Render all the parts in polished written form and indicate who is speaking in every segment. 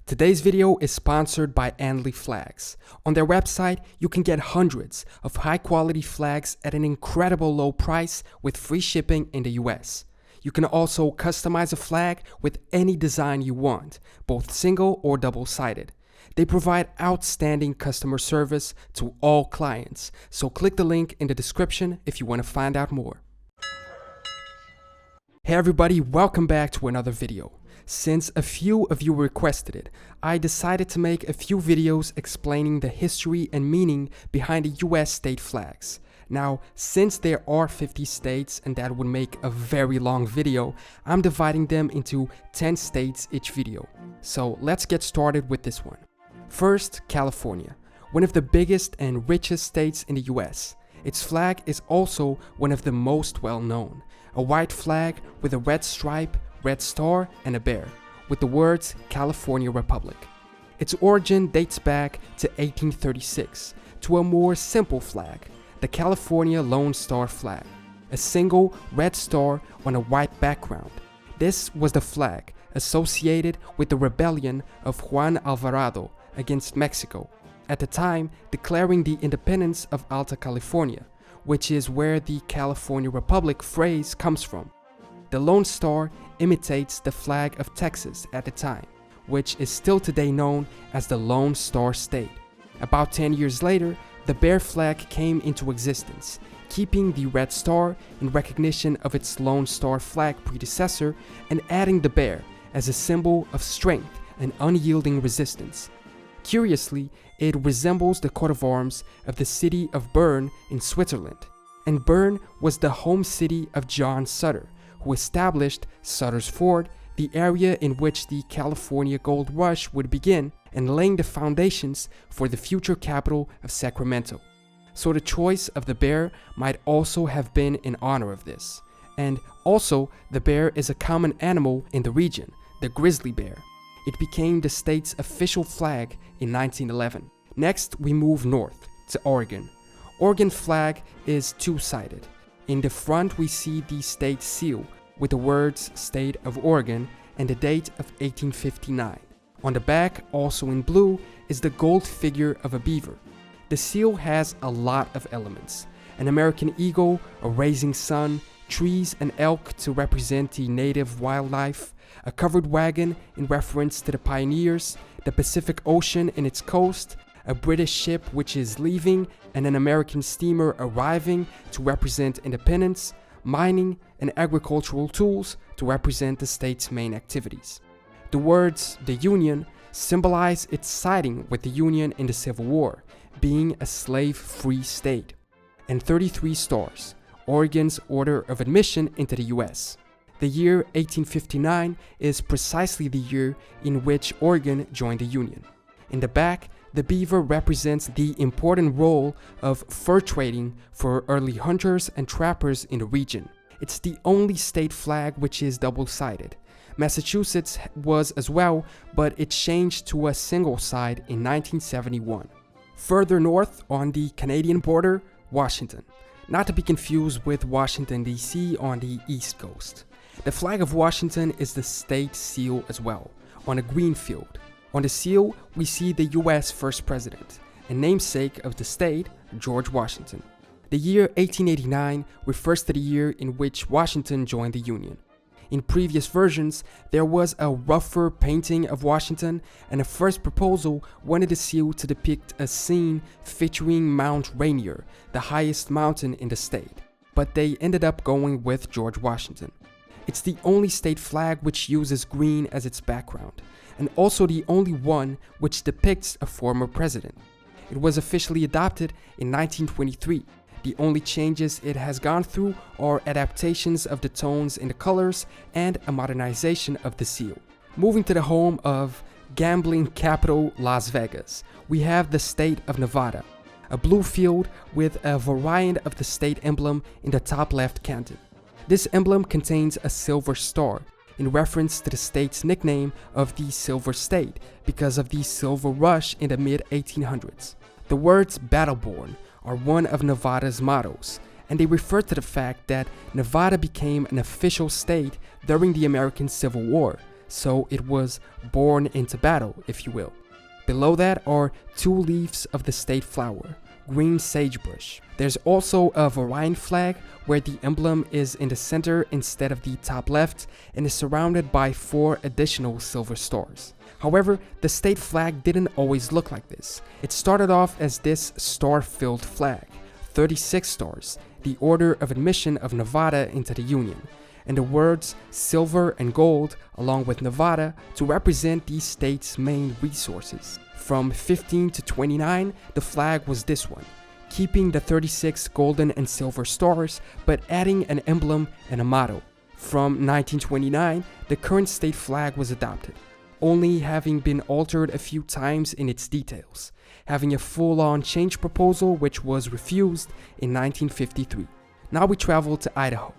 Speaker 1: Today's video is sponsored by Anley Flags. On their website, you can get hundreds of high-quality flags at an incredible low price with free shipping in the US. You can also customize a flag with any design you want, both single or double-sided. They provide outstanding customer service to all clients, so click the link in the description if you want to find out more. Hey everybody, welcome back to another video. Since a few of you requested it, I decided to make a few videos explaining the history and meaning behind the US state flags. Now, since there are 50 states and that would make a very long video, I'm dividing them into 10 states each video. So let's get started with this one. First, California, one of the biggest and richest states in the US. Its flag is also one of the most well-known. A white flag with a red stripe, red star, and a bear, with the words California Republic. Its origin dates back to 1836, to a more simple flag, the California Lone Star flag, a single red star on a white background. This was the flag associated with the rebellion of Juan Alvarado against Mexico, at the time declaring the independence of Alta California, which is where the California Republic phrase comes from. The Lone Star imitates the flag of Texas at the time, which is still today known as the Lone Star State. About 10 years later, the bear flag came into existence, keeping the red star in recognition of its Lone Star flag predecessor and adding the bear as a symbol of strength and unyielding resistance. Curiously, it resembles the coat of arms of the city of Bern in Switzerland, and Bern was the home city of John Sutter, who established Sutter's Fort, the area in which the California gold rush would begin, and laying the foundations for the future capital of Sacramento. So the choice of the bear might also have been in honor of this. And also, the bear is a common animal in the region, the grizzly bear. It became the state's official flag in 1911. Next, we move north to Oregon. Oregon flag is two-sided. In the front, we see the state seal with the words State of Oregon and the date of 1859. On the back, also in blue, is the gold figure of a beaver. The seal has a lot of elements: an American eagle, a rising sun, trees and elk to represent the native wildlife, a covered wagon in reference to the pioneers, the Pacific Ocean in its coast, a British ship which is leaving, and an American steamer arriving to represent independence, mining, and agricultural tools to represent the state's main activities. The words "the Union" symbolize its siding with the Union in the Civil War, being a slave-free state. And 33 stars, Oregon's order of admission into the US. The year 1859 is precisely the year in which Oregon joined the Union. In the back, the beaver represents the important role of fur trading for early hunters and trappers in the region. It's the only state flag which is double-sided. Massachusetts was as well, but it changed to a single side in 1971. Further north on the Canadian border, Washington. Not to be confused with Washington, D.C. on the East Coast. The flag of Washington is the state seal as well, on a green field. On the seal, we see the US first president, and namesake of the state, George Washington. The year 1889 refers to the year in which Washington joined the Union. In previous versions, there was a rougher painting of Washington, and a first proposal wanted the seal to depict a scene featuring Mount Rainier, the highest mountain in the state. But they ended up going with George Washington. It's the only state flag which uses green as its background, and also the only one which depicts a former president. It was officially adopted in 1923. The only changes it has gone through are adaptations of the tones in the colors and a modernization of the seal. Moving to the home of gambling capital Las Vegas, we have the state of Nevada, a blue field with a variant of the state emblem in the top left canton. This emblem contains a silver star, in reference to the state's nickname of the Silver State because of the silver rush in the mid-1800s. The words Battleborn are one of Nevada's mottos, and they refer to the fact that Nevada became an official state during the American Civil War, so it was born into battle, if you will. Below that are 2 leaves of the state flower, green sagebrush. There's also a Hawaiian flag where the emblem is in the center instead of the top left and is surrounded by 4 additional silver stars. However, the state flag didn't always look like this. It started off as this star-filled flag, 36 stars, the order of admission of Nevada into the Union, and the words silver and gold along with Nevada to represent the state's main resources. From 15 to 29, the flag was this one, keeping the 36 golden and silver stars, but adding an emblem and a motto. From 1929, the current state flag was adopted, only having been altered a few times in its details, having a full-on change proposal which was refused in 1953. Now we travel to Idaho.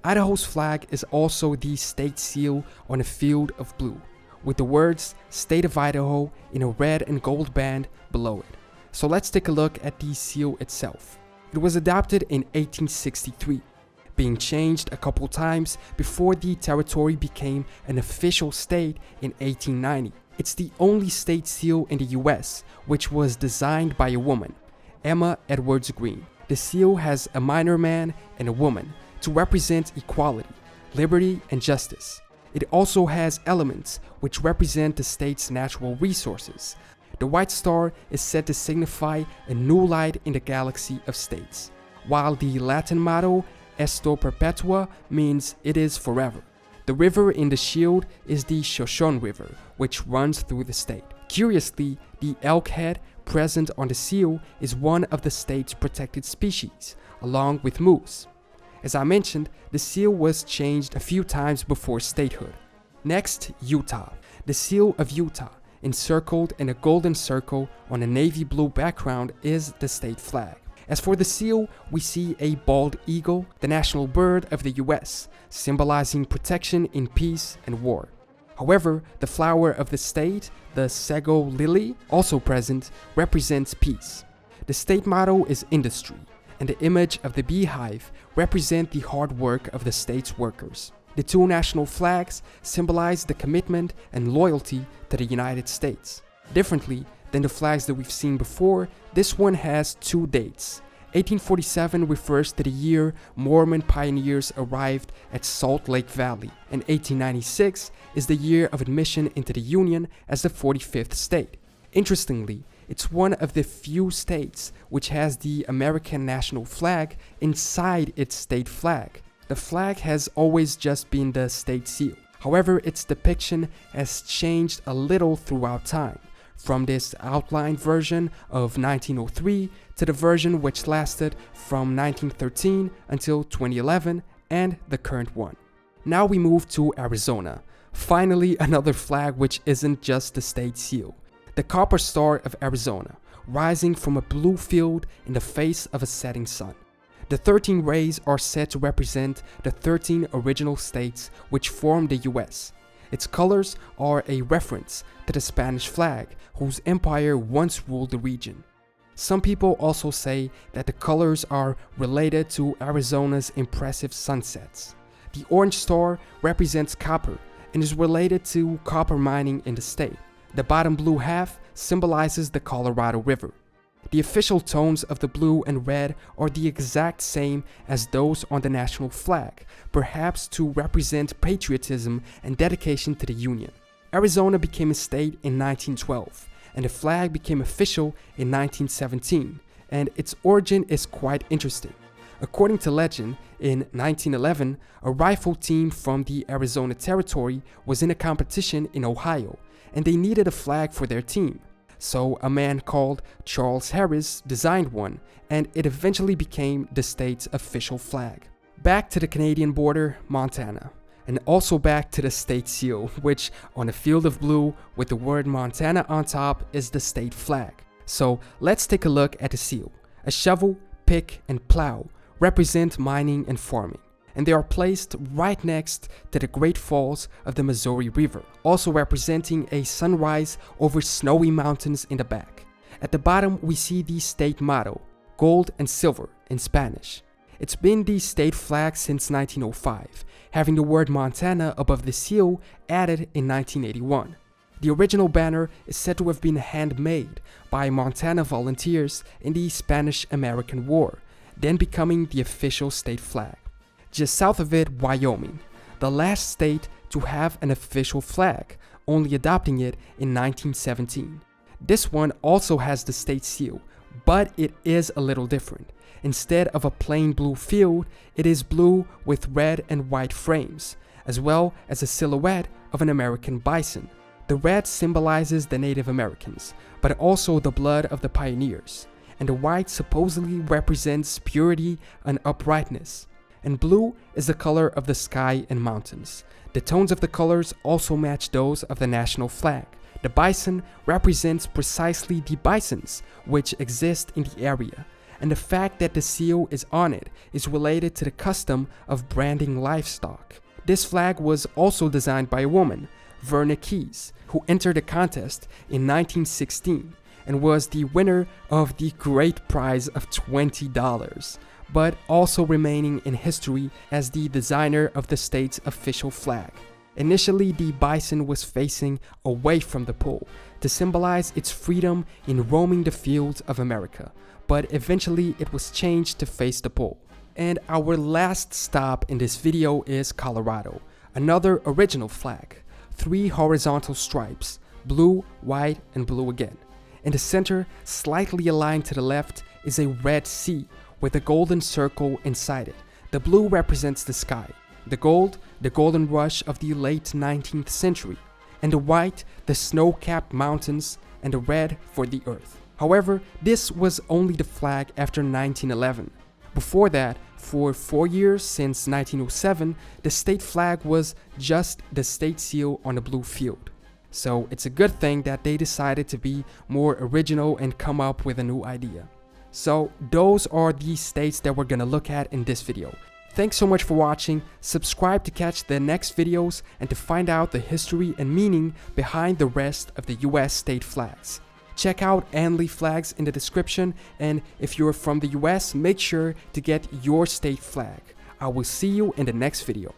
Speaker 1: Idaho's flag is also the state seal on a field of blue, with the words State of Idaho in a red and gold band below it. So let's take a look at the seal itself. It was adopted in 1863, being changed a couple times before the territory became an official state in 1890. It's the only state seal in the US which was designed by a woman, Emma Edwards Green. The seal has a minor man and a woman to represent equality, liberty, and justice. It also has elements which represent the state's natural resources. The white star is said to signify a new light in the galaxy of states, while the Latin motto Esto Perpetua means it is forever. The river in the shield is the Shoshone River, which runs through the state. Curiously, the elk head present on the seal is one of the state's protected species, along with moose. As I mentioned, the seal was changed a few times before statehood. Next, Utah. The seal of Utah, encircled in a golden circle on a navy blue background, is the state flag. As for the seal, we see a bald eagle, the national bird of the US, symbolizing protection in peace and war. However, the flower of the state, the sago lily, also present, represents peace. The state motto is industry, and the image of the beehive represent the hard work of the state's workers. The 2 national flags symbolize the commitment and loyalty to the United States. Differently than the flags that we've seen before, this one has 2 dates. 1847 refers to the year Mormon pioneers arrived at Salt Lake Valley, and 1896 is the year of admission into the Union as the 45th state. Interestingly, it's one of the few states which has the American national flag inside its state flag. The flag has always just been the state seal. However, its depiction has changed a little throughout time, from this outlined version of 1903 to the version which lasted from 1913 until 2011 and the current one. Now we move to Arizona. Finally, another flag which isn't just the state seal. The copper star of Arizona, rising from a blue field in the face of a setting sun. The 13 rays are said to represent the 13 original states which formed the US. Its colors are a reference to the Spanish flag, whose empire once ruled the region. Some people also say that the colors are related to Arizona's impressive sunsets. The orange star represents copper and is related to copper mining in the state. The bottom blue half symbolizes the Colorado River. The official tones of the blue and red are the exact same as those on the national flag, perhaps to represent patriotism and dedication to the Union. Arizona became a state in 1912, and the flag became official in 1917, and its origin is quite interesting. According to legend, in 1911, a rifle team from the Arizona Territory was in a competition in Ohio, and they needed a flag for their team. So a man called Charles Harris designed one, and it eventually became the state's official flag. Back to the Canadian border, Montana, and also back to the state seal, which on a field of blue with the word Montana on top is the state flag. So let's take a look at the seal. A shovel, pick, and plow represent mining and farming, and they are placed right next to the Great Falls of the Missouri River, also representing a sunrise over snowy mountains in the back. At the bottom, we see the state motto, gold and silver in Spanish. It's been the state flag since 1905, having the word Montana above the seal added in 1981. The original banner is said to have been handmade by Montana volunteers in the Spanish-American War, then becoming the official state flag. Just south of it, Wyoming, the last state to have an official flag, only adopting it in 1917. This one also has the state seal, but it is a little different. Instead of a plain blue field, it is blue with red and white frames, as well as a silhouette of an American bison. The red symbolizes the Native Americans, but also the blood of the pioneers, and the white supposedly represents purity and uprightness. And blue is the color of the sky and mountains. The tones of the colors also match those of the national flag. The bison represents precisely the bisons which exist in the area, and the fact that the seal is on it is related to the custom of branding livestock. This flag was also designed by a woman, Verna Keyes, who entered the contest in 1916 and was the winner of the great prize of $20, but also remaining in history as the designer of the state's official flag. Initially, the bison was facing away from the pole to symbolize its freedom in roaming the fields of America, but eventually it was changed to face the pole. And our last stop in this video is Colorado, another original flag. 3 horizontal stripes, blue, white, and blue again. In the center, slightly aligned to the left, is a red C with a golden circle inside it. The blue represents the sky, the gold, the golden rush of the late 19th century, and the white, the snow-capped mountains, and the red for the earth. However, this was only the flag after 1911. Before that, for 4 years since 1907, the state flag was just the state seal on a blue field. So it's a good thing that they decided to be more original and come up with a new idea. So those are the states that we're gonna look at in this video. Thanks so much for watching. Subscribe to catch the next videos and to find out the history and meaning behind the rest of the US state flags. Check out Anley flags in the description, and if you're from the US, make sure to get your state flag. I will see you in the next video.